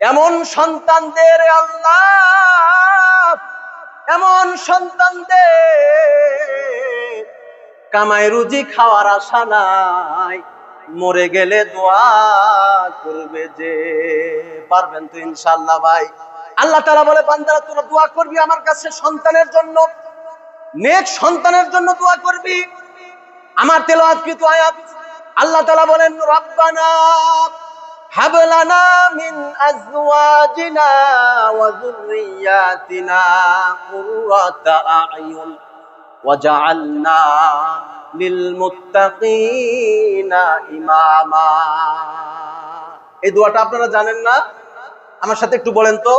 এমন সন্তানদের আল্লাহ, এমন সন্তানদের কামাই রুজি খাওয়ার আশা নাই, মরে গেলে দোয়া করবে যে। পারবেন তো ইনশাআল্লাহ ভাই? আল্লাহ তাআলা বলে, বান্দারা তোরা দোয়া করবি আমার কাছে সন্তানের জন্য, নেক সন্তানের জন্য দোয়া করবি। আমার তেলাওয়াতকৃত আয়াত আল্লাহ তাআলা বলেন, রব্বানা হাব লানা মিন আজওয়াজিনা ওয়া যুররিয়াতিনা কুররাতা আ'য়ুন ওয়াজআলনা লিল মুত্তাকিনা ইমামা। এই দোয়াটা আপনারা জানেন না? আমার সাথে একটু বলেন তো,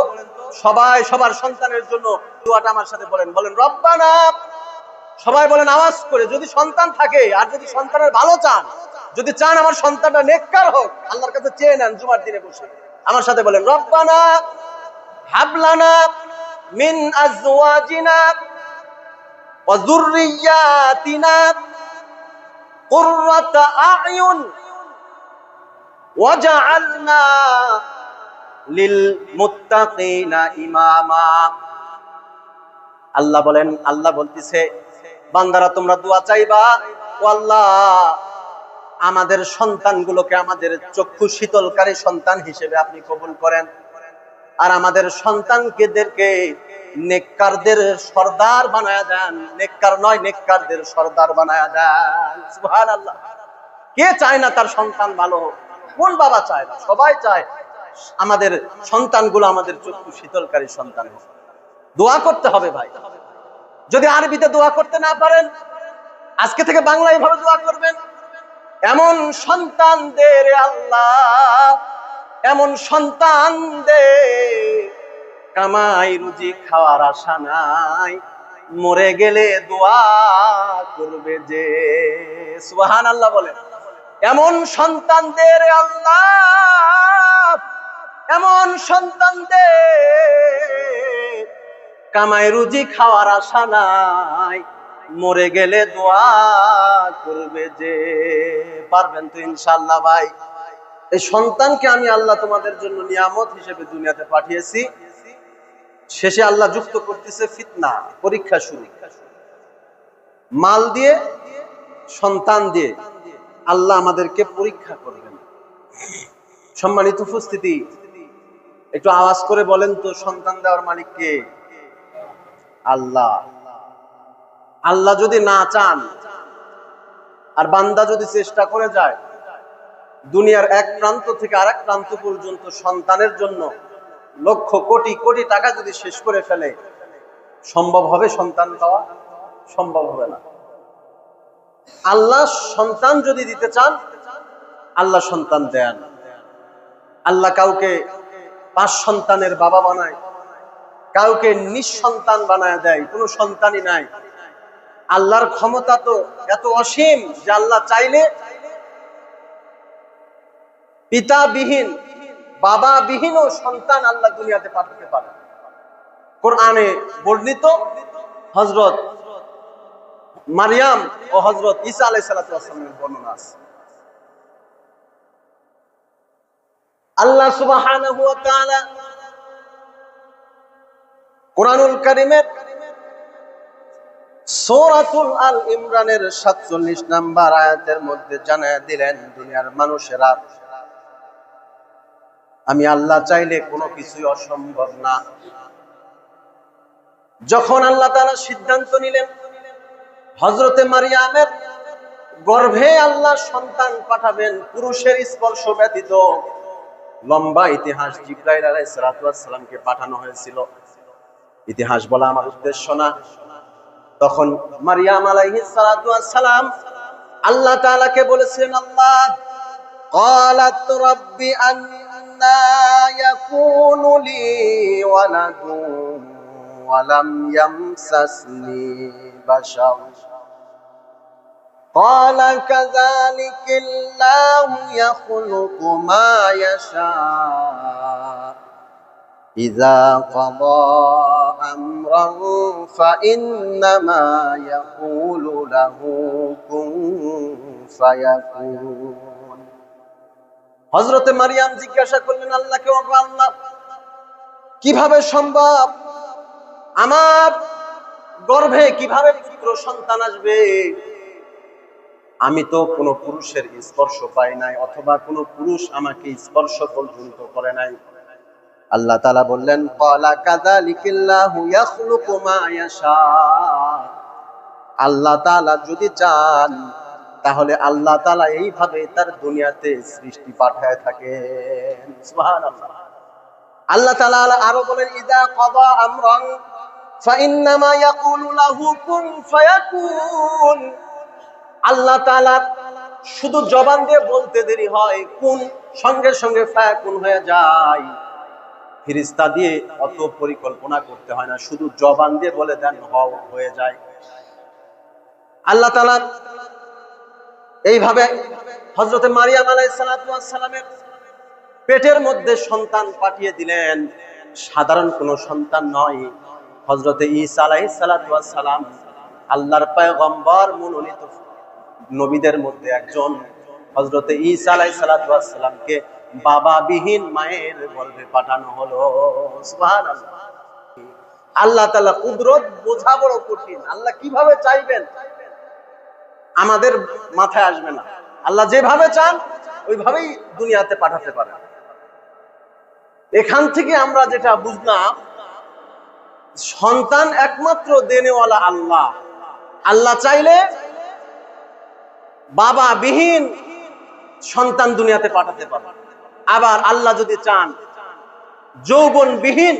সবাই সবার সন্তানের জন্য দোয়াটা আমার সাথে বলেন। বলেন রব্বানা, সবাই বলেন আওয়াজ করে। যদি সন্তান থাকে আর যদি সন্তানের ভালো চান, যদি চান আমার সন্তানটা নেককার হোক, আল্লাহর কাছে চেয়ে নেন জুমার দিনে বসে। আমার সাথে বলেন রব্বানা হাব লানা মিন আজওয়াজিনা ওয়া যুররিয়াতিনা কুররাতা আ'য়ুন ওয়াজআলনা লিল মুত্তাকিনা ইমামা। আল্লাহ বলেন, আল্লাহ বলতিছে, বান্দারা তোমরা দোয়া চাইবা, ও আল্লাহ আমাদের সন্তানগুলোকে আমাদের চক্ষু শীতলকারী সন্তান হিসেবে আপনি কবুল করেন, আর আমাদের সন্তানদেরকে নেককারদের সর্দার বানায়া দেন। নেককার নয়, নেককারদের সর্দার বানায়া দেন। সুবহানাল্লাহ। কে চায় না তার সন্তান ভালো হোক? কোন বাবা চায় না? সবাই চায় আমাদের সন্তানগুলো আমাদের চক্ষু শীতলকারী সন্তান হোক। দোয়া করতে হবে ভাই। যদি আরবিতে দোয়া করতে না পারেন, আজকে থেকে বাংলা এভাবে দোয়া করবেন, এমন সন্তান দে রে আল্লাহ, এমন সন্তান দে কামাই রুজি খাওয়ার আশা নাই, মরে গেলে দোয়া করবে যে। সুবহানাল্লাহ বলে। এমন সন্তান দে রে আল্লাহ, এমন সন্তান দে কামাই রুজি খাওয়ার আশা নাই, মরে গেলে দোয়া করবে যে। পারবেন তো ইনশাআল্লাহ ভাই? এই সন্তানকে আমি আল্লাহ তোমাদের জন্য নিয়ামত হিসেবে দুনিয়াতে পাঠিয়েছি। শেষে আল্লাহ যুক্ত করতেছে ফিতনা, পরীক্ষা শুরু। মাল দিয়ে, সন্তান দিয়ে আল্লাহ আমাদেরকে পরীক্ষা করবেন। সম্মানিত উপস্থিতি, একটু আওয়াজ করে বলেন তো, সন্তান দেওয়ার মালিক কে? আল্লাহ। আল্লাহ যদি না চান আর বান্দা যদি চেষ্টা করে যায়, দুনিয়ার এক প্রান্ত থেকে আরেক প্রান্ত পর্যন্ত সন্তানের জন্য লক্ষ কোটি কোটি টাকা যদি শেষ করে ফেলে, সম্ভব হবে সন্তান পাওয়া? সম্ভব হবে না। আল্লাহ সন্তান যদি দিতে চান, আল্লাহ সন্তান দেন। আল্লাহ কাউকে 5 সন্তানের বাবা বানায়, কাউকে নিঃসন্তান বানায় দেয়, কোনো সন্তানই নাই। আল্লাহর ক্ষমতা তো এত অসীম যে আল্লাহ চাইলে পিতাবিহীন, বাবাবিহীনও সন্তান আল্লাহ দুনিয়াতে পাঠাতে পারে। কোরআনে বর্ণিত হযরত মারিয়াম ও হযরত ঈসা আলাইহিস সালামের বর্ণনা আছে। আল্লাহ সুবহানাহু ওয়া তাআলা কোরআনুল কারীমের সূরাতুল আল ইমরানের 47 নম্বর আয়াতের মধ্যে জানায়া দিলেন, দুনিয়ার মানুষেরা, আমি আল্লাহ চাইলে কোনো কিছুই অসম্ভব না। যখন আল্লাহ তাআলা সিদ্ধান্ত নিলেন হযরতে মারিয়ামের গর্ভে আল্লাহ সন্তান পাঠাবেন, পুরুষের স্পর্শ ব্যতীত, লম্বা ইতিহাস জিবরাইল আলাইহিস সালামকে পাঠানো হয়েছিল। ইতিহাস বলা আমার উদ্দেশ্য না। তখন মারিয়াম আলাইহিস সালাম আল্লাহ তাআলাকে বলেছেন, আল্লাহ ক্বালাত রাব্বি আন্না ইয়াকুনু লি ওয়ালাদুন ওয়া লাম ইয়ামসাসনি বাশার ক্বালা কাযালিকাল্লাহু ইয়াখলুকু মা ইয়াশা ইযা ক্বাদা আমরান ফাইন্নামা ইয়াকুলু লাহু কুন ফায়াকুন। হযরতে মারিয়াম জিজ্ঞাসা করলেন আল্লাহকে, ও আল্লাহ, কিভাবে সম্ভব? আমার গর্ভে কিভাবে পুত্র সন্তান আসবে? আমি তো কোনো পুরুষের স্পর্শ পাই নাই, অথবা কোনো পুরুষ আমাকে স্পর্শ পর্যন্ত করে নাই। আল্লাহ তাআলা বললেন, ক্বালা কাযালিকাল্লাহু ইয়াখলুকু মা ইয়াশা। আল্লাহ তাআলা যদি চান তাহলে আল্লাহ তাআলা এইভাবে তার দুনিয়াতে সৃষ্টি পাঠায় থাকেন। সুবহানাল্লাহ। আল্লাহ তাআলা আরো বলেন, ইযা ক্বাদা আমরান ফাইন্নামা ইয়াকুলু লাহু কুন ফায়াকুন। আল্লাহ তাআলা শুধু জবান দিয়ে বলতে দেরি হয়, কুন সঙ্গে সঙ্গে ফায়াকুন হয়ে যায়। ফেরেশতা দিয়ে অত পরিকল্পনা করতে হয় না, শুধু জবান দিয়ে বলে দেন, হও, হয়ে যায়। আল্লাহ তাআলা এইভাবে হযরতে মারিয়াম আলাইহিস সালামের পেটের মধ্যে সন্তান পাঠিয়ে দিলেন। সাধারণ কোনো সন্তান নয়, হযরতে ঈসা আলাইহিস সালাম আল্লাহর পয়গম্বর, মনোনীত নবীদের মধ্যে একজন। হযরতে ঈসা আলাইহিস সালামকে বাবাবিহীন মায়ের গর্ভে পাঠানো হলো। সুবহানাল্লাহ। আল্লাহ তাআলা কুদরত বোঝা বড় কঠিন। আল্লাহ কিভাবে চাইবেন আমাদের মাথায় আসবে না। আল্লাহ যেভাবে চান ওইভাবেই দুনিয়াতে পাঠাতে পারেন। এখান থেকে আমরা যেটা বুঝলাম, সন্তান একমাত্র দেনেওয়ালা আল্লাহ। আল্লাহ চাইলে বাবা বিহীন সন্তান দুনিয়াতে পাঠাতে পারেন। আবার আল্লাহ যদি চান যৌবন বিহীন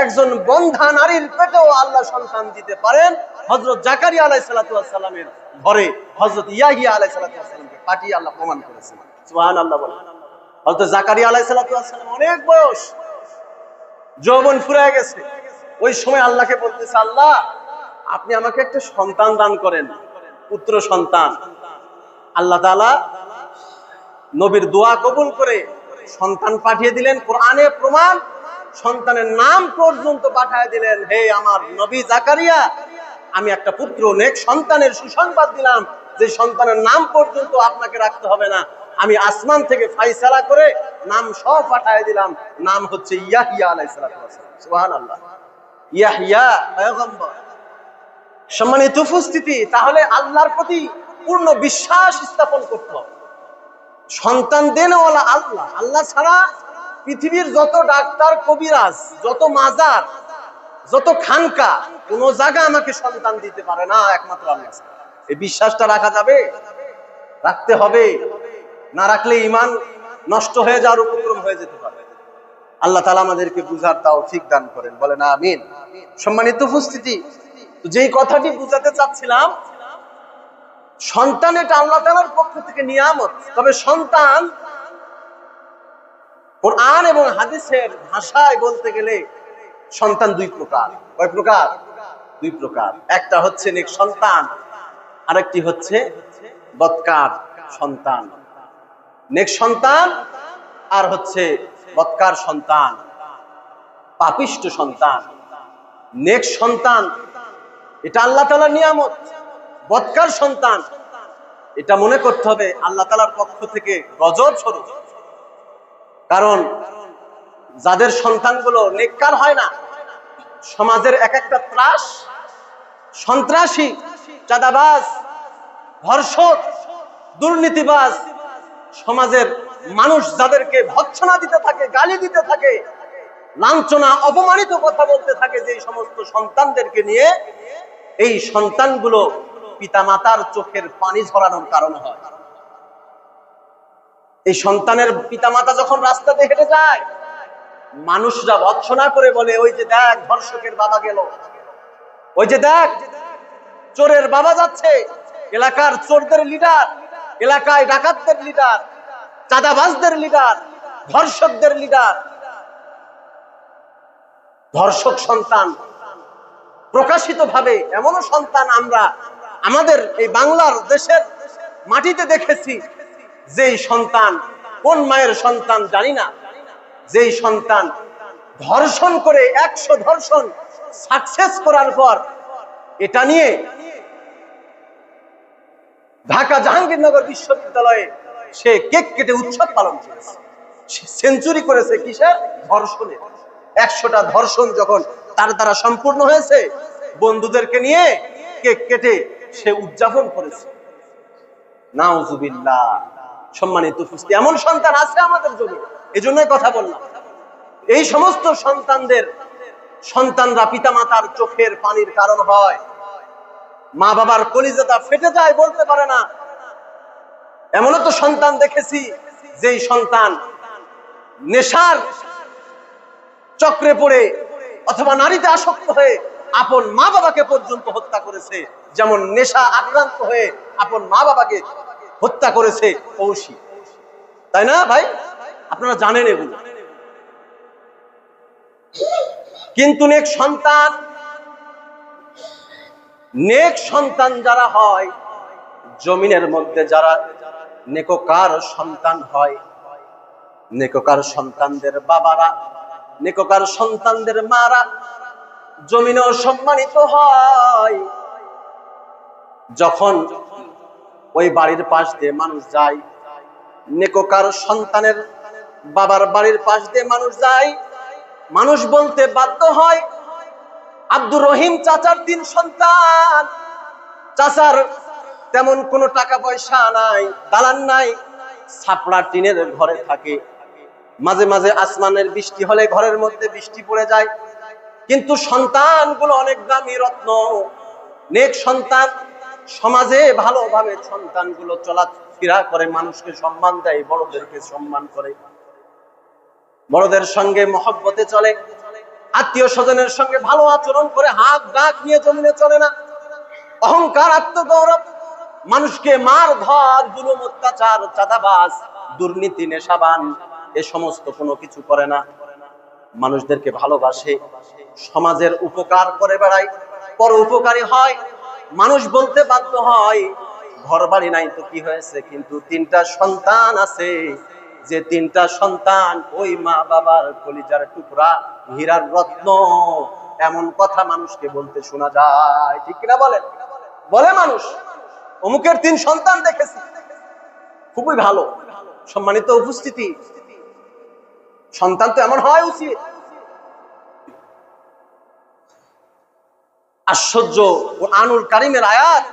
একজন বন্ধা নারীর পেটেও আল্লাহ সন্তান দিতে পারেন। হযরত জাকারিয়া আলাইহিস সালামের ঘরে হযরত ইয়াহিয়া আলাইহিস সালামকে পাঠিয়ে আল্লাহ প্রমাণ করেছেন। সুবহানাল্লাহ বলেন। হযরত জাকারিয়া আলাইহিস সালাম অনেক বয়স, যৌবন ফুরিয়ে গেছে। ওই সময় আল্লাহকে বলতেছে, আল্লাহ আপনি আমাকে একটা সন্তান দান করেন, পুত্র সন্তান। আল্লাহ তাআলা নবীর দোয়া কবুল করে সন্তান পাঠিয়ে দিলেন। কোরআনে প্রমাণ, সন্তানের নাম পর্যন্ত পাঠিয়ে দিলেন। হে আমার নবী জাকারিয়া, আমি একটা পুত্র নেক সন্তানের সুসংবাদ দিলাম, যে সন্তানের নাম পর্যন্ত আপনাকে রাখতে হবে না। আমি আসমান থেকে ফায়সালা করে নাম সব পাঠিয়ে দিলাম। নাম হচ্ছে ইয়াহিয়া আলাইহিস সালাম। সুবহানাল্লাহ। ইয়াহিয়া পয়গম্বর। সম্মানিত উপস্থিতি, তাহলে আল্লাহর প্রতি পূর্ণ বিশ্বাস স্থাপন করতে হবে। সন্তান দেনওয়ালা আল্লাহ। আল্লাহ ছাড়া পৃথিবীর যত ডাক্তার, কবিরাজ, যত মাজার, যত খানকা, কোন জায়গা আমাকে সন্তান দিতে পারে না, একমাত্র আল্লাহ। এই বিশ্বাসটা রাখা যাবে? রাখতে হবে। না রাখলে ঈমান নষ্ট হয়ে যাওয়ার উপক্রম হয়ে যেতে পারে। আল্লাহ তাআলা আমাদেরকে বুঝার তৌফিক দান করেন, বলেন আমিন। সম্মানিত উপস্থিতি, যেই কথাটি বুঝাতে চাচ্ছিলাম, সন্তান এটা আল্লাহ তাআলার পক্ষ থেকে নিয়ামত। তবে সন্তান কোরআন এবং হাদিসের ভাষায় বলতে গেলে সন্তান দুই প্রকার। কয় প্রকার? দুই প্রকার। একটা হচ্ছে নেক সন্তান, আরেকটি হচ্ছে বদকার সন্তান। নেক সন্তান আর হচ্ছে বদকার সন্তান, পাপিষ্ঠ সন্তান। নেক সন্তান এটা আল্লাহ তাআলার নিয়ামত। বদকার সন্তান এটা মনে করতে হবে আল্লাহ তাআলার পক্ষ থেকে গজব স্বরূপ। কারণ যাদের সন্তানগুলো নেককার হয় না, সমাজের এক একটা ত্রাস, সন্ত্রাসী, চাঁদাবাজ, ধর্ষক, দুর্নীতিবাজ, সমাজের মানুষ যাদেরকে ভৎসনা দিতে থাকে, গালি দিতে থাকে, লাঞ্ছনা, অপমানিত কথা বলতে থাকে, যে সমস্ত সন্তানদেরকে নিয়ে, এই সন্তানগুলো পিতামাতার চোখের পানি ঝরানোর কারণ হয়। এই সন্তানের পিতামাতা যখন রাস্তাতে হেঁটে যায়, মানুষরা ভৎসনা করে বলে, ওই যে দেখ ধর্ষকের বাবা গেল, ওই যে দেখ চোরের বাবা যাচ্ছে। এলাকার চোরদের লিডার, এলাকায় ডাকাতদের লিডার, চাঁদাবাজদের লিডার, ধর্ষকদের লিডার। ধর্ষক সন্তান প্রকাশিত ভাবে এমনও সন্তান আমরা আমাদের এই বাংলার দেশের মাটিতে দেখেছি, যেই সন্তান কোন মায়ের সন্তান জানি না, যেই সন্তান ধর্ষণ করে 100 ধর্ষণ সাকসেস করার পর এটা নিয়ে ঢাকা জাহাঙ্গীরনগর বিশ্ববিদ্যালয়ে সে কেক কেটে উৎসব পালন করেছে। সেঞ্চুরি করেছে কিসের? ধর্ষণে। 100টা ধর্ষণ যখন তার দ্বারা সম্পূর্ণ হয়েছে, বন্ধুদেরকে নিয়ে কেক কেটে সে উদযাপন করেছে। নাউজুবিল্লাহ। সম্মানিত উপস্থিতি, এমন সন্তান আছে আমাদের জমিনে, এজন্যই কথা বললাম। এই সমস্ত সন্তানরা পিতামাতার চোখের পানির কারণ হয়। মা বাবার কলিজাটা ফেটে যায়, বলতে পারে না। এমনও তো সন্তান দেখেছি যেই সন্তান নেশার চক্রে পড়ে অথবা নারীতে আসক্ত হয়ে আপন মা বাবাকে পর্যন্ত হত্যা করেছে, যেমন নেশা আক্রান্ত হয়ে আপন মা বাবাকে হত্যা করেছে ঐশী। তাই না ভাই? আপনারা জানেন এগুলো। কিন্তু নেক সন্তান যারা হয়, জমিনের মধ্যে যারা নেককার সন্তান হয়, নেককার সন্তানদের বাবারা, নেককার সন্তানদের মারা জমিনেও সম্মানিত হয়। যখন ওই বাড়ির পাশ দিয়ে মানুষ যায়, নেককার সন্তানের বাবার বাড়ির পাশ দিয়ে মানুষ যায়, মানুষ বলতে বাধ্য হয়, আব্দুর রহিম চাচার 3 সন্তান, চাচার তেমন কোনো টাকা পয়সা নাই, দালান নাই, ছাপড়া টিনের ঘরে থাকে। মাঝে মাঝে আসমানের বৃষ্টি হলে ঘরের মধ্যে বৃষ্টি পড়ে যায়, কিন্তু সন্তানগুলো অনেক দামি রত্ন, নেক সন্তান। সমাজে ভালোভাবে সন্তানগুলো চলাফেরা করে, মানুষকে সম্মান দেয়, বড়দেরকে সম্মান করে, বড়দের সঙ্গে মহব্বতে চলে, আত্মীয় স্বজনের সঙ্গে ভালো আচরণ করে, হাত ডাক নিয়ে জমিনে চলে না। অহংকার, আত্মগৌরব, মানুষকে মার ধর, জুলুম, অত্যাচার, চাঁদাবাজ, দুর্নীতি, নেশাবান, এ সমস্ত কোনো কিছু করে না। মানুষদেরকে ভালোবাসে, সমাজের উপকার করে বেড়ায়, পর উপকারী হয়। মানুষ বলতে বাধ্য হয়, ঘর বাড়ি নাই তো কি হয়েছে, কিন্তু 3টা সন্তান আছে, যে 3টা সন্তান ওই মা বাবার কলিজার টুকরা, হীরার রত্ন। এমন কথা মানুষকে বলতে শোনা যায়, ঠিক কিনা বলেন? বলে মানুষ, অমুকের 3 সন্তান দেখেছি, খুবই ভালো। সম্মানিত উপস্থিতি, সন্তান তো এমন হয় উচিত। আশ্চর্য কুরআনুল কারীমের আয়াত,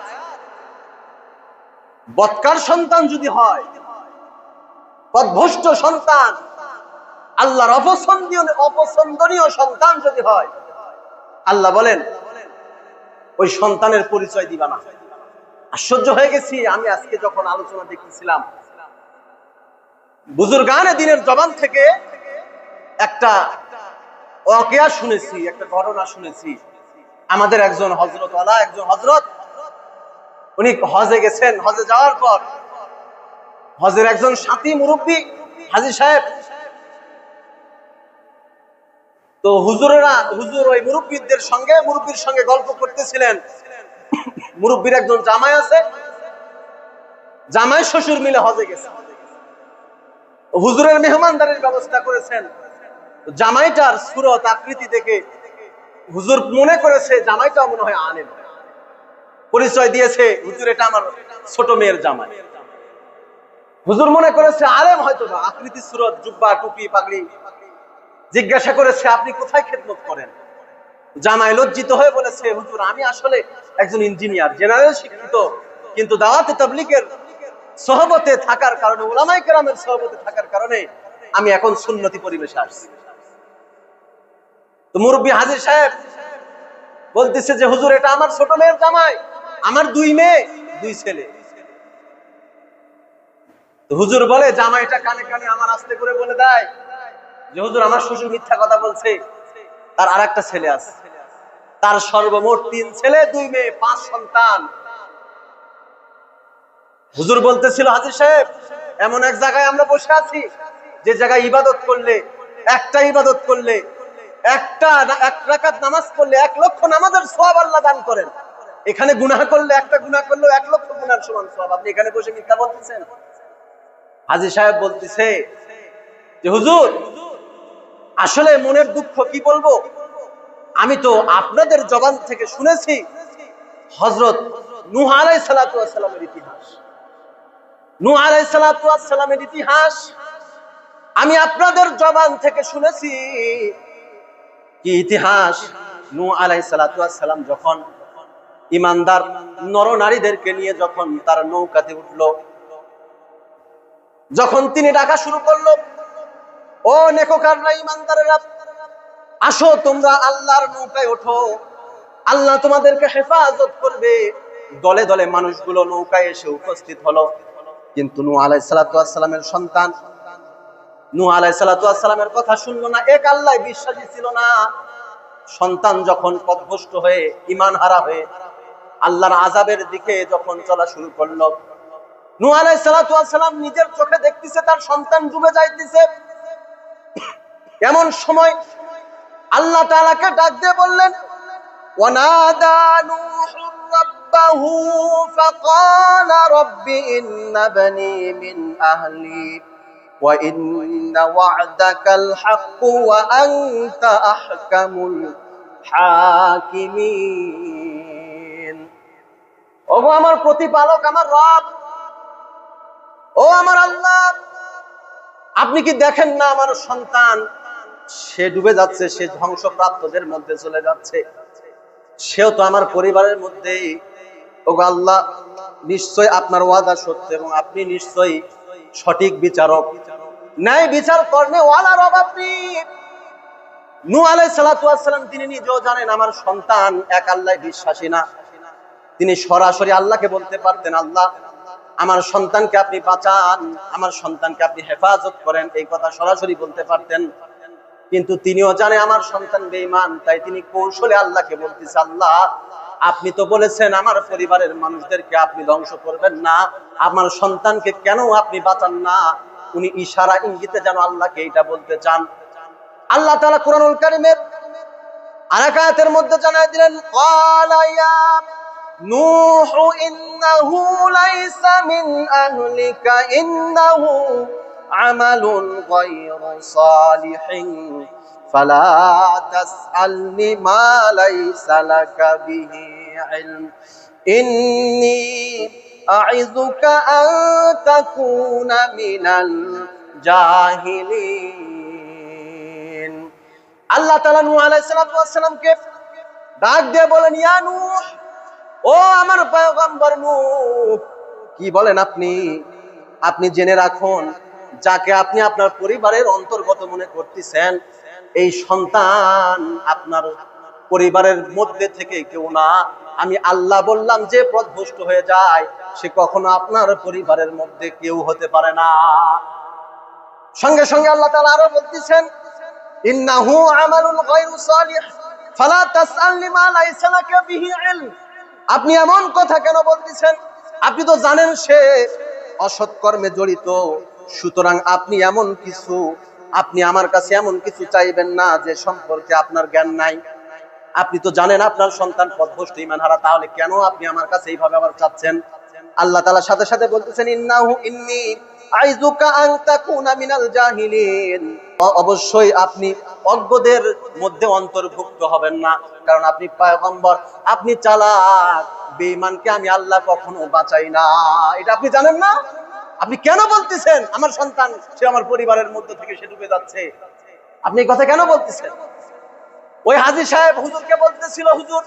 বদকার সন্তান যদি হয়, পথভ্রষ্ট সন্তান, আল্লাহর অপছন্দনীয় সন্তান যদি হয়, আল্লাহ বলেন ওই সন্তানের পরিচয় দিবা না। আশ্চর্য হয়ে গেছি আমি আজকে যখন আলোচনা দেখতেছিলাম, বুজুর্গানে দ্বীনের জবান থেকে একটা ওয়াকিয়া শুনেছি, একটা ঘটনা শুনেছি। আমাদের একজন হযরত, উনি হজে গেছেন। হজে যাওয়ার পর হজের একজন সাথী মুরব্বী হাজী সাহেব, তো হুজুর ওই মুরব্বীর সঙ্গে গল্প করতেছিলেন। মুরব্বীর একজন জামাই আছে, জামাই শ্বশুর মিলে হজে গেছে, হুজুরের মেহমানদারির ব্যবস্থা করেছেন। জামাইটার সুরত আকৃতি দেখে হুজুর মনে করেছে জামাইটা মনে হয় আলেম, পরিচয় দিয়েছে, হুজুর এটা আমার ছোট মেয়ের জামাই। হুজুর মনে করেছে আলেম হয়তো বা, আকৃতি, সুরত, জুব্বা, টুপি, পাগড়ি। জিজ্ঞাসা করেছে আপনি কোথায় খেদমত করেন? জামাই লজ্জিত হয়ে বলেছে, হুজুর আমি আসলে একজন ইঞ্জিনিয়ার, জেনারেল শিক্ষিত, কিন্তু দাওয়াতে তাবলীগের সহবতে থাকার কারণে, উলামায়ে কেরামের সহবতে থাকার কারণে আমি এখন সুন্নতি পরিবেশে আসছি। তো মুরব্বী হাজী সাহেব বলতেছে যে হুজুর এটা আমার ছোট মেয়ের জামাই, আমার 2 মেয়ে 2 ছেলে। তো হুজুর বলে, জামাইটা কানে কানে আমার আস্তে করে বলে দেয় যে হুজুর আমার শ্বশুর মিথ্যা কথা বলছে, তার আরেকটা ছেলে আছে। তার সর্বমোট 3 ছেলে 2 মেয়ে, 5 সন্তান। হুজুর বলতেছিল, হাজী সাহেব এমন এক জায়গায় আমরা বসে আছি, যে জায়গায় ইবাদত করলে, একটা ইবাদত করলে, এক রাকাত নামাজ পড়লে 1 লক্ষ নামাজের সওয়াব আল্লাহ দান করেন। এখানে গুনাহ করলে, একটা গুনাহ করলে 1 লক্ষ গুনার সমান সওয়াব। আপনি এখানে বসে মিথ্যা বলতেছেন। হাজী সাহেব বলতেছে যে হুজুর আসলে মনের দুঃখ কি বলবো, আমি তো আপনাদের জবান থেকে শুনেছি হযরত নূহ আলাইহিস সালাতু ওয়াস সালামের ইতিহাস। নূহ আলাইহিস সালাতু ওয়াস সালামের ইতিহাস আমি আপনাদের জবান থেকে শুনেছি। কি ইতিহাস! নূহ আলাইহিস সালাতু ওয়াস সালাম যখন ঈমানদার নরনারীদেরকে নিয়ে যখন তার নৌকাতে উঠলো, যখন তিনি ডাকা শুরু করলো, ও নেককাররা, ঈমানদারেরা, আসো তোমরা আল্লাহর নৌকায় ওঠো, আল্লাহ তোমাদেরকে হেফাজত করবে। দলে দলে মানুষগুলো নৌকায় এসে উপস্থিত হলো। কিন্তু নূহ আলাইহিস সালাতু ওয়াস সালামের সন্তান নূহ আলাইহিস সালাতু ওয়াস সালামের কথা শুনলো না, এক আল্লাহ বিশ্বাসী ছিল না। সন্তান যখন পথভ্রষ্ট হয়ে ঈমান হারা হয়ে আল্লাহর আযাবের দিকে যখন চলা শুরু করলো, নূহ আলাইহিস সালাতু ওয়াস সালাম নিজের চোখে দেখতেছে তার সন্তান ডুবে যাইতেছে। এমন সময় আল্লাহ তাআলাকে ডাক দিয়ে বললেন, ওয়ানাদা নূহুর রাব্বাহু ফাকালা রাব্বি ইন্না বানি মিন আহলি ওয়া ইন্না ওয়া'দাকাল হাক্কু ওয়া আনতা আহকামুল হাকিমিন। ওগো আমার প্রতিপালক, আমার রব, ও আমার আল্লাহ, আপনি কি দেখেন না আমার সন্তান সে ডুবে যাচ্ছে, সে ধ্বংসপ্রাপ্তদের মধ্যে চলে যাচ্ছে, সেও তো আমার পরিবারের মধ্যেই। ওগো আল্লাহ, নিশ্চয় আপনার ওয়াদা সত্য এবং আপনি নিশ্চয়ই সঠিক বিচারক, ন্যায় বিচার করনে ওয়ালা রব আপনি। নূহ আলাইহিস সালাতু ওয়াস সালাম তিনি নিজেও জানেন আমার সন্তান এক আল্লাহ বিশ্বাসী না। তিনি সরাসরি আল্লাহকে বলতে পারতেন, আল্লাহ আমার সন্তানকে আপনি বাঁচান, আমার সন্তানকে আপনি হেফাজত করেন, এই কথা সরাসরি বলতে পারতেন। কিন্তু তিনিও জানে আমার সন্তান বেঈমান, তাই তিনি কৌশলে আল্লাহকে বলতেছে, আল্লাহ আপনি তো বলেছেন আমার পরিবারের মানুষদেরকে আপনি ধ্বংস করবেন না, আমার সন্তানকে কেন আপনি বাঁচান না? উনি ইশারা ইঙ্গিতে যেন আল্লাহকে এটা বলতে চান। আল্লাহ তাআলা কুরআনুল কারীমের আরেক আয়াতের মধ্যে জানায় দিলেন, ক্বালা ইয়া নূহু ইন্নাহু লাইসা মিন আহলিকা ইন্নাহু আমালুন গায়রু সালিহিন ফালা তাসআলনি মা লাইসা লাকা বিহি ইলম ইন্নী আ'ইযুকা আন তাকুনা মিনাল জাহিলিন। আল্লাহ তাআলা নূহ আলাইহিস সালাতু ওয়াস সালামকে ডাক দিয়ে বলেন, ইয়া নূহ, ও আমার পয়গম্বর নূহ, কি বলেন আপনি? আপনি জেনে রাখুন, যাকে আপনি আপনার পরিবারের অন্তর্গত মনে করতেছেন, এই সন্তান আপনার পরিবারের মধ্যে থেকে কেউ না। আমি আল্লাহ বললাম যে পথভ্রষ্ট হয়ে যায়, সে কখনো আপনার পরিবারের মধ্যে কেউ হতে পারে না। সঙ্গে সঙ্গে আল্লাহ তাআলা আরো বলতেছেন, ইন্নাহু আমালুন গায়রু সালিহ ফালা তাসআলনি মা লাইসা লাকা বিহি ইলম। আপনি এমন কথা কেন বলতেছেন? আপনি তো জানেন সে অসৎ কর্মে জড়িত, সুতরাং আপনি আমার কাছে এমন কিছু চাইবেন না যে সম্পর্কে আপনার জ্ঞান নাই। আপনি তো জানেন আপনার সন্তান পথভ্রষ্ট ঈমানহারা, তাহলে কেন আপনি আমার কাছে এইভাবে আবার চাচ্ছেন? আল্লাহ তাআলা সাথে সাথে বলতেছেন, ইন্নী আ'ইযুকা আন তাকুনা মিনাল জাহিলিন। অবশ্যই আপনি অজ্ঞদের মধ্যে অন্তর্ভুক্ত হবেন না, কারণ আপনি পয়গম্বর, আপনি চালাক। বেঈমানকে আমি আল্লাহ কখনো বাঁচাই না, এটা আপনি জানেন না? আপনি কেন বলতেছেন আমার সন্তান সে আমার পরিবারের মধ্যে থেকে সে ডুবে যাচ্ছে? আপনি এই কথা কেন বলতেছেন? ওই হাজী সাহেব হুজুরকে বলতেছিল, হুজুর,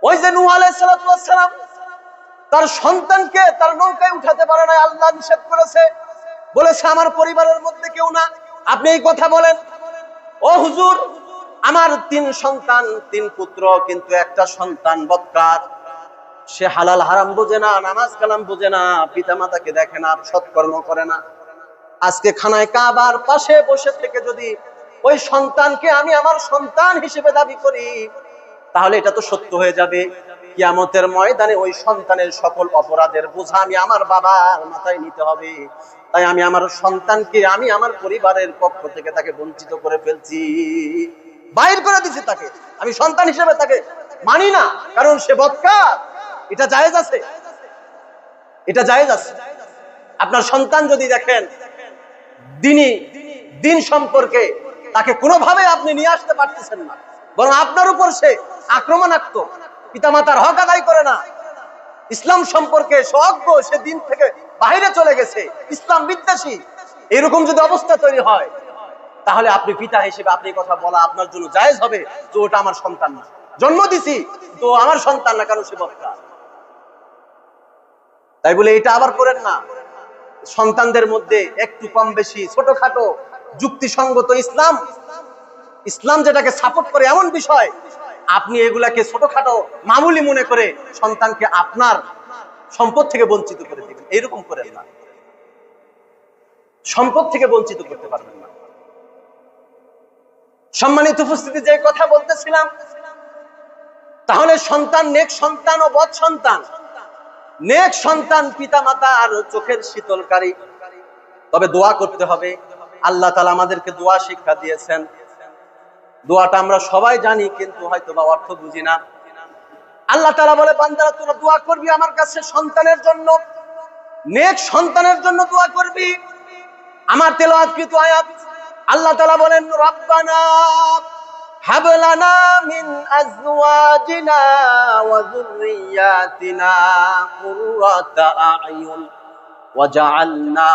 ওই যে নূহ আলাইহিস সালাতু ওয়াস সালাম তার সন্তানকে তার নৌকায় উঠাতে পারে না, আল্লাহ নিষেধ করেছে, বলেছে আমার পরিবারের মধ্যে কেউ না, আপনি এই কথা বলেন? ও হুজুর, আমার 3 সন্তান, 3 পুত্র, কিন্তু একটা সন্তান বদকার, সে হালাল হারাম বোঝে না, নামাজ কালাম বোঝে না, পিতামাতাকে দেখে না, সৎকর্ম করে না। আজকে খানায় কাবার পাশে বসে থেকে যদি ওই সন্তানকে আমি আমার সন্তান হিসেবে দাবি করি, তাহলে এটা তো সত্য হয়ে যাবে। কিয়ামতের ময়দানে ওই সন্তানের সকল অপরাধের বোঝা আমি আমার বাবার মাথায় নিতে হবে। তাই আমি আমার সন্তানকে আমি আমার পরিবারের পক্ষ থেকে তাকে বঞ্চিত করে ফেলছি, বাইর করে দিচ্ছি তাকে, আমি সন্তান হিসেবে তাকে মানি না, কারণ সে বদকার। এটা জায়েজ আছে, এটা জায়েজ আছে। আপনার সন্তান যদি দেখেন দিন সম্পর্কে তাকে কোনোভাবে আপনি নিয়ে আসতে পারতেছেন না, বরং আপনার উপর সে আক্রমণাত্মক, পিতামাতার হক আদায় করে না, ইসলাম সম্পর্কে সজ্ঞ, সে দিন থেকে বাইরে চলে গেছে, ইসলাম বিদ্বেষী, এরকম যদি অবস্থা তৈরি হয়, তাহলে আপনি পিতা হিসেবে আপনি কথা বলা আপনার জন্য জায়েজ হবে যে ওটা আমার সন্তান না, জন্ম দিছি তো আমার সন্তান না, কারণ সে বক্তা। তাই বলে এটা আবার করেন না। সন্তানদের মধ্যে একটু কম বেশি ছোটখাটো যুক্তিসঙ্গত ইসলাম যেটাকে সাপোর্ট করে এমন বিষয় আপনি এগুলাকে ছোটখাটো মামুলি মনে করে সন্তানকে আপনার সম্পদ থেকে বঞ্চিত করে দিবেন, এইরকম করেন না। সম্পদ থেকে বঞ্চিত করতে পারবেন না। সম্মানিত উপস্থিতি, যে কথা বলতেছিলাম, তাহলে সন্তান নেক সন্তান ও বদ সন্তান। নেক সন্তান পিতা মাতা আর চোখের শীতলকারী। তবে দোয়া করতে হবে। আল্লাহ তাআলা আমাদেরকে দোয়া শিক্ষা দিয়েছেন। দোয়াটা আমরা সবাই জানি, কিন্তু হয়তো বা অর্থ বুঝি না। আল্লাহ তাআলা বলে, বান্দারা তোরা দোয়া করবি আমার কাছে সন্তানের জন্য, নেক সন্তানের জন্য দোয়া করবি। আমার তেলাওয়াতকৃত আয়াত, আল্লাহ তাআলা বলেন, রব্বানা হাব লানা মিন আজওয়াজিনা ওয়া যুররিয়াতিনা কুররাতা আ'য়ুন ওয়াজআলনা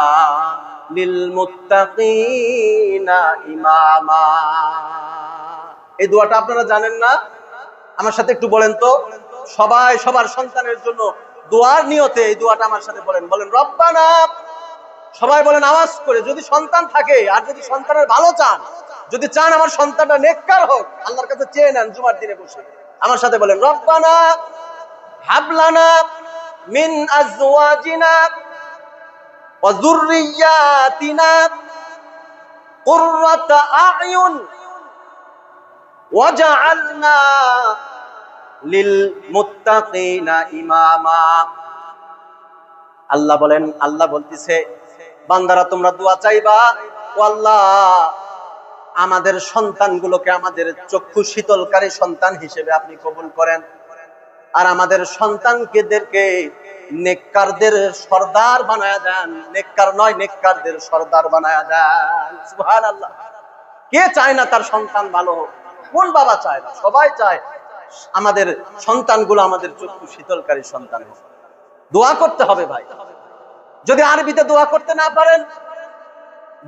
লিল মুত্তাকিনা ইমামা। এই দোয়াটা আপনারা জানেন না? আমার সাথে একটু বলেন তো। সবাই সবার সন্তানের জন্য দোয়ার নিয়তে এই দোয়াটা আমার সাথে বলেন। বলেন, রব্বানা। সবাই বলেন আওয়াজ করে। যদি সন্তান থাকে আর যদি সন্তানের ভালো চান, যদি চান আমার সন্তানটা নেককার হোক, আল্লাহর কাছে চেয়ে নেন জুমার দিনে বসে। আমার সাথে বলেন, রব্বানা হাব লানা মিন আজওয়াজিনা ওয়া যুররিয়াতিনা কুররাতা আ'য়ুন ওয়াজআলনা লিল মুত্তাকিনা ইমামা। আল্লাহ বলেন, আল্লাহ বলতেছে, বান্দারা তোমরা দোয়া চাইবা, ও আল্লাহ আমাদের সন্তানগুলোকে আমাদের চক্ষু শীতলকারী সন্তান হিসেবে আপনি কবুল করেন, আর আমাদের সন্তানদেরকে নেককারদের সর্দার বানায়া দেন। নেককার নয়, নেককারদের সর্দার বানায়া দেন। সুবহানাল্লাহ। কে চায় না তার সন্তান ভালো হোক? কোন বাবা চায় না? সবাই চায় আমাদের সন্তানগুলো আমাদের চক্ষু শীতলকারী সন্তান হোক। দোয়া করতে হবে ভাই। যদি আরবিতে দোয়া করতে না পারেন,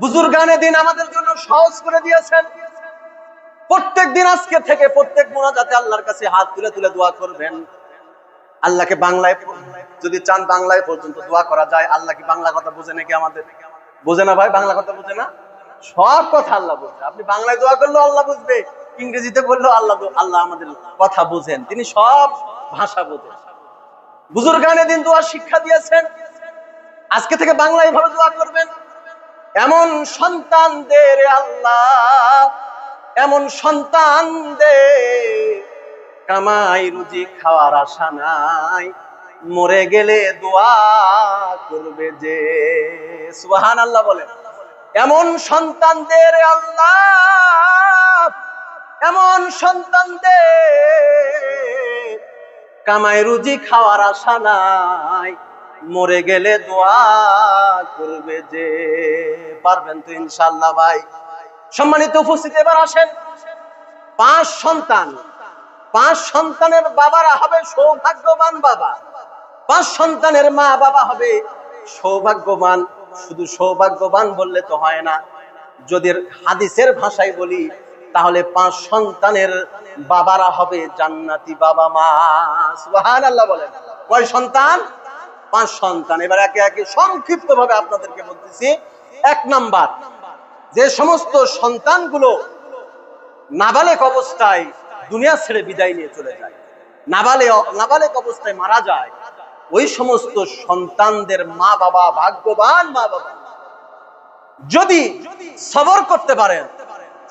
বুজুর্গানে দিন আমাদের জন্য সহজ করে দিয়েছেন। প্রত্যেক দিন আজকে থেকে প্রত্যেক মোনাজাতে আল্লাহর কাছে হাত তুলে তুলে দোয়া করবেন। আল্লাহকে বাংলায়, যদি চান বাংলায় পর্যন্ত দোয়া করা যায়। আল্লাহ কি বাংলা কথা বোঝে নাকি? আমাদের বোঝে না ভাই, বাংলা কথা বোঝে না। সব কথা আল্লাহ বোঝে। আপনি বাংলায় দোয়া করলেও আল্লাহ বুঝবে, ইংরেজিতে বললেও আল্লাহ আমাদের কথা বুঝেন। তিনি সব ভাষা বোঝেন। বুজুর্গানে দিন দোয়া শিক্ষা দিয়েছেন। আজকে থেকে বাংলায় ভাবে দোয়া করবেন। এমন সন্তান দে রে আল্লাহ, এমন সন্তান দে, কামাই রুজি খাওয়ার আশা নাই, মরে গেলে দোয়া করবে যে। সুবহানাল্লাহ বলেন। এমন সন্তান দে রে আল্লাহ, এমন সন্তান দে, কামাই রুজি খাওয়ার আশা নাই, মরে গেলে দোয়া করবে যে। পারবেন তো ইনশাআল্লাহ ভাই। সম্মানিত উপস্থিতি, এবার আসেন, 5 সন্তান। 5 সন্তানের বাবারা হবে সৌভাগ্যবান বাবা, 5 সন্তানের মা বাবা হবে সৌভাগ্যবান। শুধু সৌভাগ্যবান বললে তো হয় না, যদি হাদিসের ভাষায় বলি তাহলে 5 সন্তানের বাবারা হবে জান্নাতি বাবা মা। সুবহানাল্লাহ বলেন। কয় সন্তান? 5 সন্তান। এবার একে একে সংক্ষিপ্ত ভাবে আপনাদেরকে বলতেছি। 1 নাম্বার, যে সমস্ত সন্তানগুলো নাবালেক অবস্থায় দুনিয়া ছেড়ে বিদায় নিয়ে চলে যায়, নাবালেক অবস্থায় মারা যায়, ওই সমস্ত সন্তানদের মা বাবা ভাগ্যবান মা বাবা। যদি সবর করতে পারেন,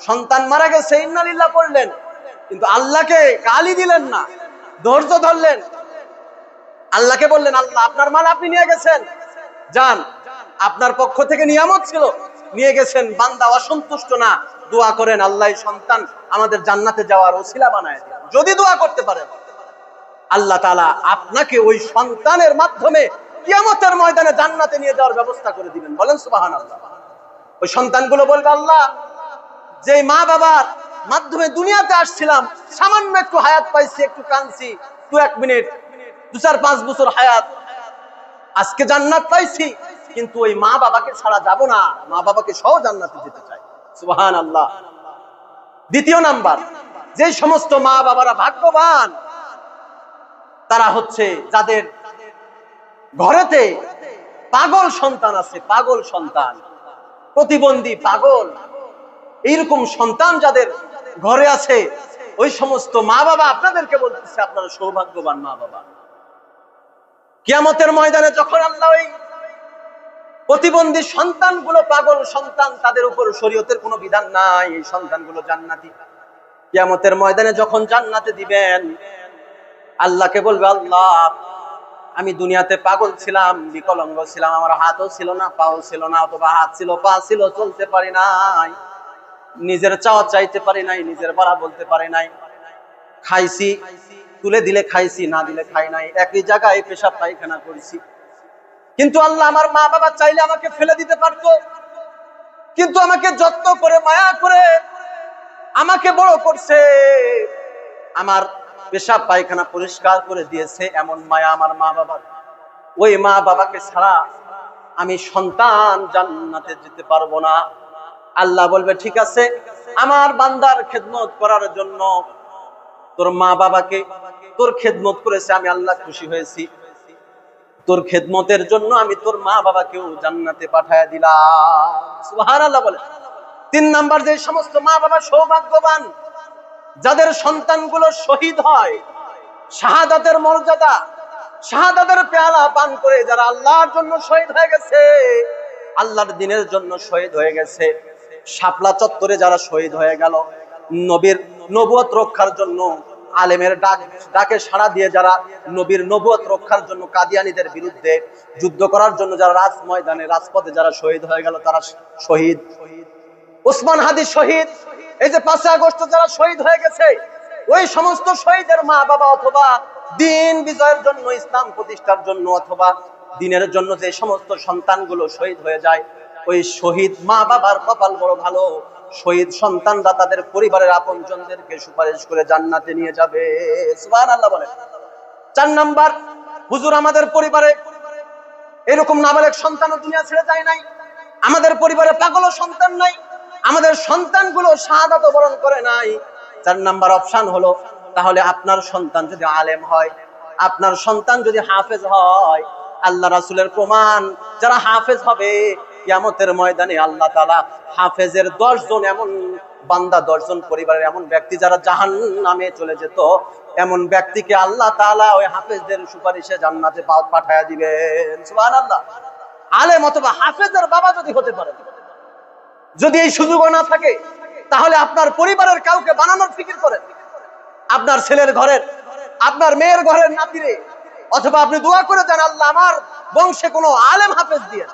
সন্তান মারা গেছে ইন্নালিল্লাহ পড়লেন, কিন্তু আল্লাহকে গালি দিলেন না, ধৈর্য ধরলেন, আল্লাহকে বললেন, আল্লাহ আপনার মাল আপনি নিয়ে গেছেন, যান, আপনার পক্ষ থেকে নিয়ামত ছিল, নিয়ে গেছেন, বান্দা অসন্তুষ্ট না, দোয়া করেন আল্লাহ সন্তান আমাদের জান্নাতে যাওয়ার ওসিলা বানায় দেন। যদি দোয়া করতে পারেন, আল্লাহ তাআলা আপনাকে ওই সন্তানের মাধ্যমে কিয়ামতের ময়দানে জান্নাতে নিয়ে যাওয়ার ব্যবস্থা করে দিবেন। বলেন সুবহানাল্লাহ। ওই সন্তানগুলো বলবে, আল্লাহ যে মা বাবার মাধ্যমে দুনিয়াতে আসছিলাম, সামান্য একটু হায়াত পাইছি, একটু কাঁদছি, 2-1 মিনিট, 2-4-5 বছর হায়াত, আজকে জান্নাত পাইছি, কিন্তু ওই মা বাবাকে ছাড়া যাব না, মা বাবাকে সহ জান্নাতে যেতে চাই। সুবহানাল্লাহ। দ্বিতীয় নাম্বার, যে সমস্ত মা বাবারা ভাগ্যবান তারা হচ্ছে যাদের ঘরেতে পাগল সন্তান আছে, পাগল সন্তান, প্রতিবন্ধী, পাগল, এইরকম সন্তান যাদের ঘরে আছে, ওই সমস্ত মা বাবা আপনাদেরকে বলতেছে আপনারা সৌভাগ্যবান মা বাবা। কিয়ামতের ময়দানে যখন আল্লাহ ওই প্রতিবন্ধী সন্তানগুলো, পাগল সন্তান, তাদের উপর শরীয়তের কোনো বিধান নাই, এই সন্তানগুলো জান্নাতি, কিয়ামতের ময়দানে যখন জান্নাতে দিবেন, আল্লাহকে বলবে আল্লাহ আমি দুনিয়াতে পাগল ছিলাম, বিকলাঙ্গ ছিলাম, আমার হাতও ছিল না, পাও ছিল না, অথবা হাত ছিল, পা ছিল, চলতে পারি নাই, নিজের চাওয়া চাইতে পারি নাই, নিজের বলা বলতে পারি নাই, খাইছি, তুলে দিলে খাইছি, না দিলে খাই নাই, একই জায়গায় পেশাব পায়খানা করেছি, কিন্তু আল্লাহ আমার মা বাবা চাইলে আমাকে ফেলে দিতে পারতো, কিন্তু আমাকে যত্ন করে মায়া করে আমাকে বড় করছে, আমার পেশাব পায়খানা পরিষ্কার করে দিয়েছে, এমন মায়া আমার মা বাবার। ওই মা বাবাকে ছাড়া আমি সন্তান জান্নাতে যেতে পারবো না। আল্লাহ বলবে ঠিক আছে, আমার বান্দার খেদমত করার জন্য তোর মা বাবাকে, তোর খেদমত করেছে, আমি আল্লাহ খুশি হয়েছি, তোর খেদমতের জন্য আমি তোর মা বাবাকেও জান্নাতে পাঠায় দিলাম। সুবহানাল্লাহ বলে। 3 নাম্বার, যে সমস্ত মা বাবা সৌভাগ্যবান যাদের সন্তানগুলো শহীদ হয়, শাহাদাতের মর্যাদা, শাহাদাতের পেয়ালা পান করে যারা আল্লাহর জন্য শহীদ হয়ে গেছে, আল্লাহর দ্বীনের জন্য শহীদ হয়ে গেছে, শাপলা চত্বরে যারা শহীদ হয়ে গেল, নবীর নবুয়ত রক্ষার জন্য, আলেমের ডাকে সাড়া দিয়ে যারা নবীর নবুয়ত রক্ষার জন্য কাদিয়ানীদের বিরুদ্ধে যুদ্ধ করার জন্য যারা রাজ ময়দানে, রাজপথে যারা শহীদ হয়ে গেল, তারা শহীদ। ওসমান হাদি শহীদ। এই যে 5 আগস্ট যারা শহীদ হয়ে গেছে, ওই সমস্ত শহীদের মা বাবা, অথবা দিন বিজয়ের জন্য, ইসলাম প্রতিষ্ঠার জন্য, অথবা দিনের জন্য যে সমস্ত সন্তানগুলো শহীদ হয়ে যায়, ওই শহীদ মা বাবার কপাল বড় ভালো, শহীদ সন্তানরা তাদের পরিবারের আপনজনদেরকে সুপারিশ করে জান্নাতে নিয়ে যাবে। সুবহানাল্লাহ বলে। 4 নাম্বার, হুজুর আমাদের পরিবারে এরকম নাবালেগ সন্তানও দুনিয়া ছেড়ে যায় নাই, আমাদের পরিবারে পাগল সন্তান নাই, আমাদের সন্তানগুলো শাহাদাত বরণ করে নাই। 4 নাম্বার অপশন হলো, তাহলে আপনার সন্তান যদি আলেম হয়, আপনার সন্তান যদি হাফেজ হয়, আল্লাহ রাসূলের প্রমাণ, যারা হাফেজ হবে কিয়ামতের ময়দানে আল্লাহ তাআলা হাফেজের 10 জন এমন বান্দা, 10 জন পরিবারের এমন ব্যক্তি যারা জাহান্নামে চলে যেত, এমন ব্যক্তিকে আল্লাহ তাআলা ওই হাফেজদের সুপারিশে জান্নাতে পাঠায়া দিবেন। সুবহানাল্লাহ। আলেম অথবা হাফেজের বাবা যদি হতে পারে, যদি এই সুযোগ না থাকে, তাহলে আপনার পরিবারের কাউকে বানানোর ফিকির করেন, আপনার ছেলের ঘরের, আপনার মেয়ের ঘরের নাতিরে, অথবা আপনি দোয়া করে দেন আল্লাহ আমার বংশে কোনো আলেম হাফেজ দিয়ে।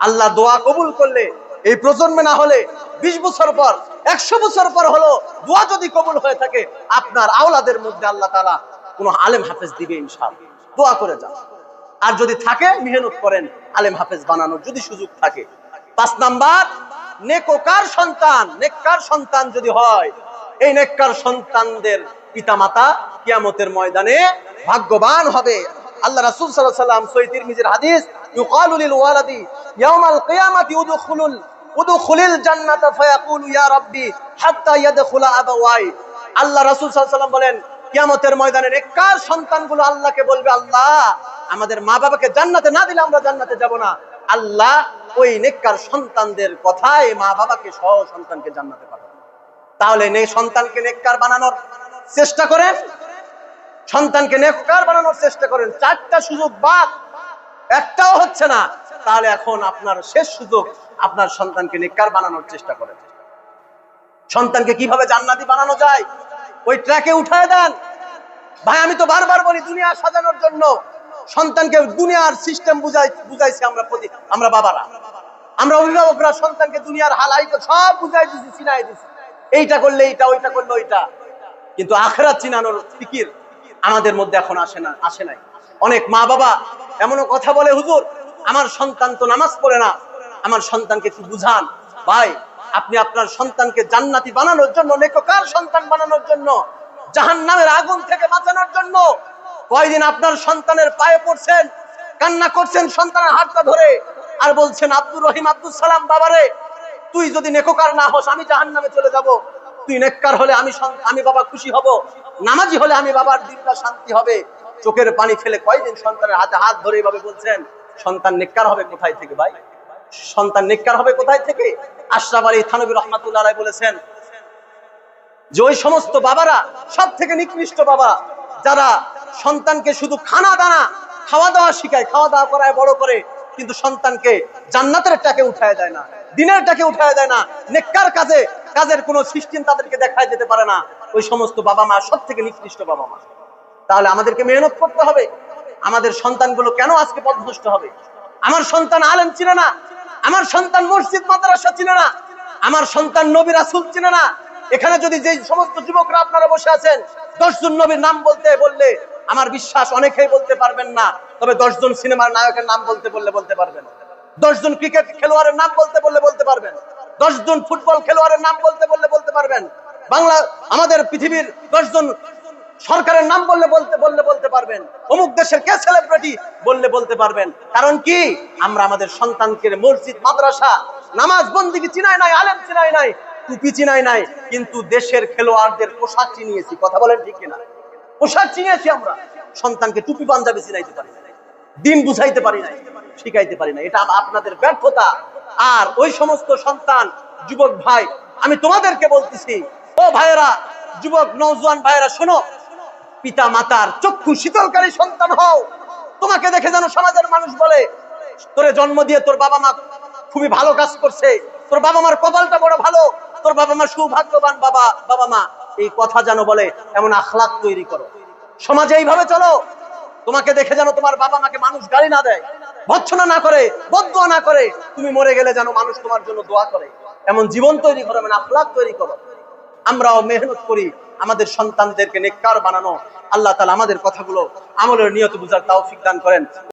আল্লাহ দোয়া কবুল করলে এই প্রজন্মে না হলে 20 বছর পর, 100 বছর পর হলো দোয়া যদি কবুল হয়ে থাকে, আপনার আওলাদের মধ্যে আল্লাহ তাআলা কোনো আলেম হাফেজ দিবে ইনশাআল্লাহ। দোয়া করে যান। আর যদি থাকে মেহনত করেন আলেম হাফেজ বানানোর, যদি সুযোগ থাকে। 5 নাম্বার, নেককার সন্তান, নেককার সন্তান যদি হয়, এই নেককার সন্তানদের পিতামাতা কিয়ামতের ময়দানে ভাগ্যবান হবে। আল্লাহ রাসূল সাল্লাল্লাহু আলাইহি ওয়াসাল্লাম, সহিহ তিরমিজির হাদিস, ইউকালু লিল ওয়ালাদি ইয়াউমাল কিয়ামাতি উদখুলিল জান্নাতা ফায়াকুলু ইয়া রাব্বি হাত্তা ইয়াদখুলা আবাওয়াই। আল্লাহ রাসূল সাল্লাল্লাহু আলাইহি ওয়াসাল্লাম বলেন, কিয়ামতের ময়দানে নেককার সন্তানগুলো আল্লাহকে বলবে, আল্লাহ আমাদের মা বাবাকে জান্নাতে না দিলে আমরা জান্নাতে যাব না। আল্লাহ ওই নেককার সন্তানদের কথায় মা বাবাকে সহ সন্তানকে জান্নাতে পাঠাবে। তাহলে সন্তানকে নেককার বানানোর চেষ্টা করেন, সন্তানকে নেককার বানানোর চেষ্টা করেন। 4টা সুযোগ বাদ, একটাও হচ্ছে না, তাহলে এখন আপনার শেষ সুযোগ, আপনার সন্তানকে নেককার বানানোর চেষ্টা করেন। সন্তানকে কিভাবে জান্নাতি বানানো যায় ওই ট্র্যাকে উঠায় দেন। ভাই আমি তো বারবার বলি, দুনিয়া সাজানোর জন্য সন্তানকে দুনিয়ার সিস্টেম বুঝাইছি আমরা বাবারা, আমরা অভিভাবকরা সন্তানকে দুনিয়ার হালাই সব বুঝাই দিছি, চিনাই দিছি, এইটা করলে এইটা, ওইটা করলে ওইটা, কিন্তু আখিরাত চিনানোর ফিকির আমাদের মধ্যে এখন আসে নাই। অনেক মা বাবা এমনও কথা বলে, হুজুর আমার সন্তান তো নামাজ পড়ে না, আমার সন্তানকে একটু বুঝান। ভাই আপনি আপনার সন্তানকে জান্নাতি বানানোর জন্য, নেককার সন্তান বানানোর জন্য, জাহান্নামের আগুন থেকে বাঁচানোর জন্য কয়দিন আপনার সন্তানের পায়ে পড়ছেন, কান্না করছেন সন্তানের হাতটা ধরে, আর বলছেন আব্দুর রহিম, আব্দুল সালাম বাবারে তুই যদি নেককার না হস আমি জাহান্নামে চলে যাব, তুই নেককার হলে আমি বাবা খুশি হব, নামাজি হলে আমি বাবার দিনটা শান্তি হবে। চোখের পানি ফেলে কয়দিন সন্তানের হাতে হাত ধরে এভাবে বলছেন। সন্তান নেককার হবে কোথায় থেকে ভাই? সন্তান নেককার হবে কোথায় থেকে? আশরাফ আলী থানভী রহমাতুল্লাহ আলাইহি বলেছেন যে ওই সমস্ত বাবারা সব থেকে নিকৃষ্ট বাবা যারা সন্তানকে শুধু খানা দানা খাওয়া দাওয়া শিখায়, খাওয়া দাওয়া করায় বড় করে, কিন্তু সন্তানকে জান্নাতের টাকে উঠায় দেয় না, দিনের টাকে উঠায় দেয় না, নেককার কাজের কোনো সিস্টেম তাদেরকে দেখায় যেতে পারে না। ওই সমস্ত বাবা মা সব থেকে নিকৃষ্ট বাবা মা। তাহলে আমাদেরকে মেহনত করতে হবে। আমাদের সন্তানগুলো কেন আজকে পথভ্রষ্ট হবে? আমার সন্তান আলেম চিনে না, আমার সন্তান মসজিদ মাদ্রাসা চিনে না, আমার সন্তান নবী রাসূল চিনে না। এখানে যদি যে সমস্ত যুবকরা আপনারা বসে আছেন 10 জন নবীর নাম বললে আমার বিশ্বাস অনেকেই বলতে পারবেন না, তবে 10 জন সিনেমার নায়কের নাম বলতে পারবেন। 10 জন ক্রিকেট খেলোয়াড়ের নাম বলতে পারবেন। 10 জন ফুটবল খেলোয়াড়ের নাম বলতে পারবেন। বাংলা আমাদের পৃথিবীর 10 জন সরকারের নাম বলতে পারবেন। অমুক দেশের কে সেলিব্রিটি বলতে পারবেন। কারণ কি? আমরা আমাদের সন্তানকে মসজিদ মাদ্রাসা নামাজ বন্দেগী চিনাই নাই, আলেম চিনাই নাই, টুপি চিনাই নাই, কিন্তু দেশের খেলোয়াড়দের পোশাক চিনিয়েছি। কথা বলেন ঠিক কিনা? পোশাক চিনিয়েছি আমরা, সন্তানকে টুপি পাঞ্জাবি চিনাইতে পারি না, দিন বুঝাইতে পারি না, শিখাইতে পারি না। এটা আপনাদের ব্যর্থতা। আর ওই সমস্ত সন্তান যুবক ভাই, আমি তোমাদেরকে বলতেছি, ও ভাইয়েরা, যুবক নওজোয়ান ভাইয়েরা, শোনো, পিতা মাতার চক্ষু শীতলকারী সন্তান হও। তোমাকে দেখে যেন সমাজের মানুষ বলে তোরে জন্ম দিয়ে তোর বাবা মা খুবই ভালো কাজ করছে, তোর বাবা মার কপালটা বড় ভালো, তোর বাবা মা সৌভাগ্যবান বাবা মা, এই কথা যেন বলে, এমন আখলাক তৈরি করো। সমাজে এইভাবে চলো, তোমাকে দেখে যেন তোমার বাবা মাকে মানুষ গালি না দেয়, ভর্ৎসনা না করে, বদদুয়া না করে, তুমি মরে গেলে যেন মানুষ তোমার জন্য দোয়া করে। এমন জীবন তৈরি করো, এমন আখলাক তৈরি করো। আমরাও মেহনত করি আমাদের সন্তানদেরকে নেককার বানানো। আল্লাহ তাআলা আমাদের কথাগুলো আমলের নিয়ত বুঝার তৌফিক দান করেন।